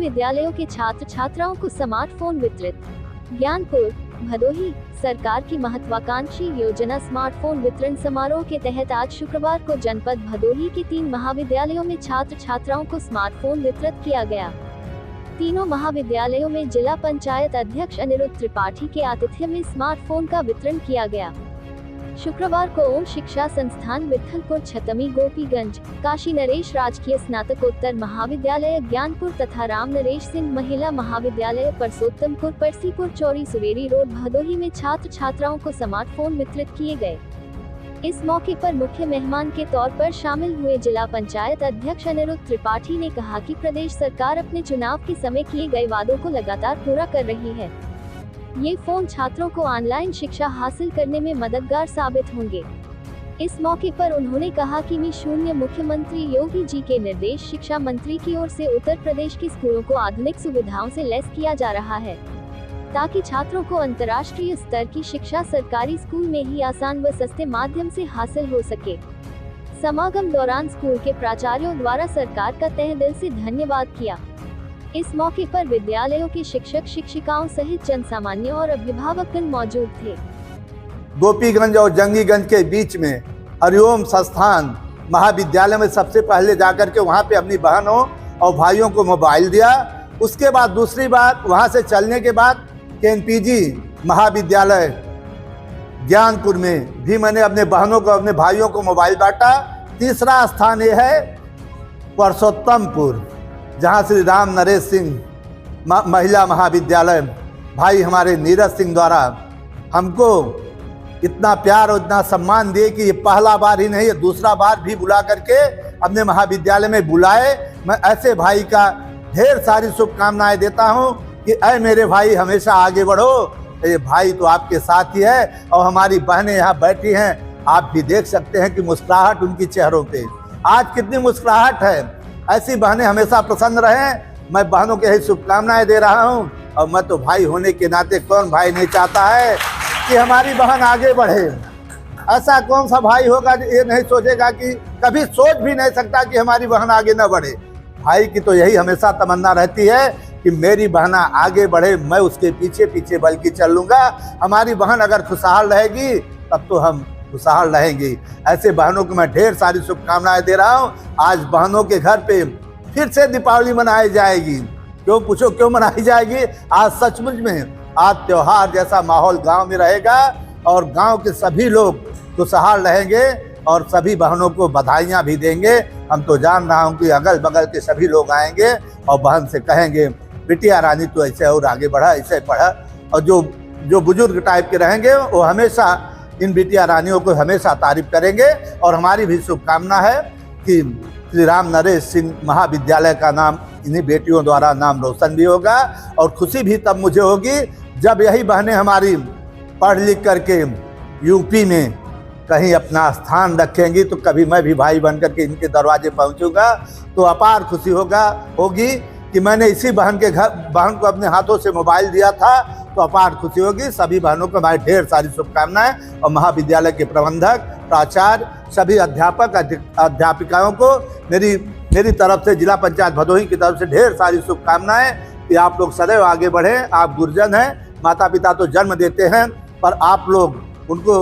विद्यालयों के छात्र छात्राओं को स्मार्टफोन वितरित। ज्ञानपुर भदोही सरकार की महत्वाकांक्षी योजना स्मार्टफोन वितरण समारोह के तहत आज शुक्रवार को जनपद भदोही के 3 महाविद्यालयों में छात्र छात्राओं को स्मार्टफोन वितरित किया गया। तीनों महाविद्यालयों में जिला पंचायत अध्यक्ष अनिरुद्ध त्रिपाठी के आतिथ्य में स्मार्टफोन का वितरण किया गया। शुक्रवार को ओम शिक्षा संस्थान विठलपुर छतमी गोपीगंज, काशी नरेश राजकीय स्नातकोत्तर महाविद्यालय ज्ञानपुर तथा राम नरेश सिंह महिला महाविद्यालय परसोत्तमपुर परसीपुर चौरी सुरेरी रोड भदोही में छात्र छात्राओं को स्मार्टफोन वितरित किए गए। इस मौके पर मुख्य मेहमान के तौर पर शामिल हुए जिला पंचायत अध्यक्ष अनिरुद्ध त्रिपाठी ने कहा कि प्रदेश सरकार अपने चुनाव के समय किए गए वादों को लगातार पूरा कर रही है। ये फोन छात्रों को ऑनलाइन शिक्षा हासिल करने में मददगार साबित होंगे। इस मौके पर उन्होंने कहा कि मुख्यमंत्री योगी जी के निर्देश शिक्षा मंत्री की ओर से उत्तर प्रदेश के स्कूलों को आधुनिक सुविधाओं से लैस किया जा रहा है, ताकि छात्रों को अंतर्राष्ट्रीय स्तर की शिक्षा सरकारी स्कूल में ही आसान व सस्ते माध्यम से हासिल हो सके। समागम दौरान स्कूल के प्राचार्यों द्वारा सरकार का तहे दिल से धन्यवाद किया। इस मौके पर विद्यालयों के शिक्षक शिक्षिकाओं सहित जनसामान्य और अभिभावकगण मौजूद थे। गोपीगंज और जंगीगंज के बीच में हरिओम संस्थान महाविद्यालय में सबसे पहले जाकर के वहाँ पे अपनी बहनों और भाइयों को मोबाइल दिया। उसके बाद दूसरी बार वहाँ से चलने के बाद केएनपीजी महाविद्यालय ज्ञानपुर में भी मैंने अपने बहनों को अपने भाइयों को मोबाइल बांटा। तीसरा स्थान ये है परसोत्तमपुर, जहाँ श्री राम नरेश सिंह महिला महाविद्यालय भाई हमारे नीरज सिंह द्वारा हमको इतना प्यार और इतना सम्मान दिए कि ये पहला बार ही नहीं है, दूसरा बार भी बुला करके अपने महाविद्यालय में बुलाए। मैं ऐसे भाई का ढेर सारी शुभकामनाएं देता हूं कि ऐ मेरे भाई हमेशा आगे बढ़ो। ये भाई तो आपके साथ ही है और हमारी बहनें यहाँ बैठी हैं, आप भी देख सकते हैं कि मुस्कुराहट उनकी चेहरों पे आज कितनी मुस्कुराहट है। ऐसी बहनें हमेशा प्रसन्न रहें। मैं बहनों के यही शुभकामनाएं दे रहा हूं और मैं तो भाई होने के नाते कौन भाई नहीं चाहता है कि हमारी बहन आगे बढ़े। ऐसा कौन सा भाई होगा जो ये नहीं सोचेगा कि कभी सोच भी नहीं सकता कि हमारी बहन आगे न बढ़े। भाई की तो यही हमेशा तमन्ना रहती है कि मेरी बहना आगे बढ़े, मैं उसके पीछे पीछे बल्कि चलूंगा। हमारी बहन अगर खुशहाल रहेगी तब तो हम खुशहाल रहेंगे। ऐसे बहनों को मैं ढेर सारी शुभकामनाएं दे रहा हूँ। आज बहनों के घर पे फिर से दीपावली मनाई जाएगी। क्यों पूछो क्यों मनाई जाएगी? आज सचमुच में आज त्योहार जैसा माहौल गांव में रहेगा और गांव के सभी लोग खुशहाल रहेंगे और सभी बहनों को बधाइयाँ भी देंगे। हम तो जान रहा हूँ कि अगल बगल के सभी लोग आएंगे और बहन से कहेंगे बिटिया रानी तो ऐसे और आगे बढ़ा, ऐसे पढ़ा। और जो बुजुर्ग टाइप के रहेंगे वो हमेशा इन बिटिया रानियों को हमेशा तारीफ करेंगे। और हमारी भी शुभकामना है कि श्री राम नरेश सिंह महाविद्यालय का नाम इन्हीं बेटियों द्वारा नाम रोशन भी होगा। और खुशी भी तब मुझे होगी जब यही बहनें हमारी पढ़ लिख करके यूपी में कहीं अपना स्थान रखेंगी तो कभी मैं भी भाई बन करके इनके दरवाजे पहुंचूंगा तो अपार खुशी होगी कि मैंने इसी बहन को अपने हाथों से मोबाइल दिया था तो अपार खुशी होगी। सभी बहनों को हमारी ढेर सारी शुभकामनाएं और महाविद्यालय के प्रबंधक, प्राचार्य, सभी अध्यापक अध्यापिकाओं को मेरी तरफ से जिला पंचायत भदोही की तरफ से ढेर सारी शुभकामनाएं कि आप लोग सदैव आगे बढ़ें। आप गुरजन हैं, माता पिता तो जन्म देते हैं पर आप लोग उनको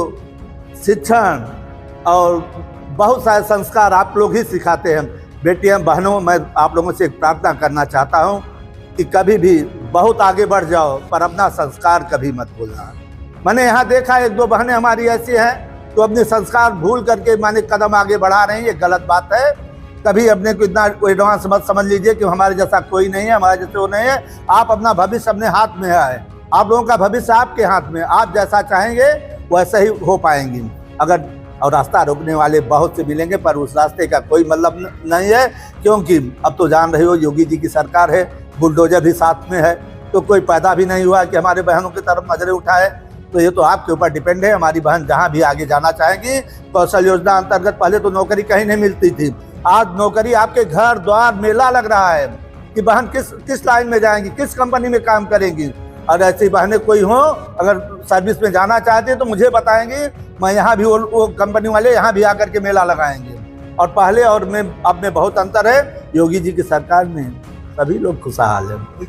शिक्षण और बहुत सारे संस्कार आप लोग ही सिखाते हैं। बेटियां बहनों, मैं आप लोगों से एक प्रार्थना करना चाहता हूं कि कभी भी बहुत आगे बढ़ जाओ पर अपना संस्कार कभी मत भूलना। मैंने यहाँ देखा एक दो बहनें हमारी ऐसी हैं तो अपने संस्कार भूल करके मैंने कदम आगे बढ़ा रही हैं, ये गलत बात है। कभी अपने को इतना एडवांस मत समझ लीजिए कि हमारे जैसा कोई नहीं है, हमारे जैसे वो नहीं है। आप अपना भविष्य अपने हाथ में है, आप लोगों का भविष्य आपके हाथ में। आप जैसा चाहेंगे वैसा ही हो पाएंगी। अगर और रास्ता रोकने वाले बहुत से मिलेंगे पर उस रास्ते का कोई मतलब नहीं है, क्योंकि अब तो जान रहे हो योगी जी की सरकार है, बुलडोजर भी साथ में है, तो कोई पैदा भी नहीं हुआ कि हमारे बहनों की तरफ नजरें उठाए। तो ये तो आपके ऊपर डिपेंड है। हमारी बहन जहाँ भी आगे जाना चाहेंगी, कौशल योजना अंतर्गत पहले तो नौकरी कहीं नहीं मिलती थी, आज नौकरी आपके घर द्वार मेला लग रहा है कि बहन किस लाइन में जाएंगी, किस कंपनी में काम करेंगी। और ऐसी बहनें कोई हो अगर सर्विस में जाना चाहती है तो मुझे बताएंगी, मैं यहाँ भी वो कंपनी वाले यहाँ भी आकर के मेला लगाएंगे। और पहले और में अब में बहुत अंतर है। योगी जी की सरकार में सभी लोग खुशहाल हैं।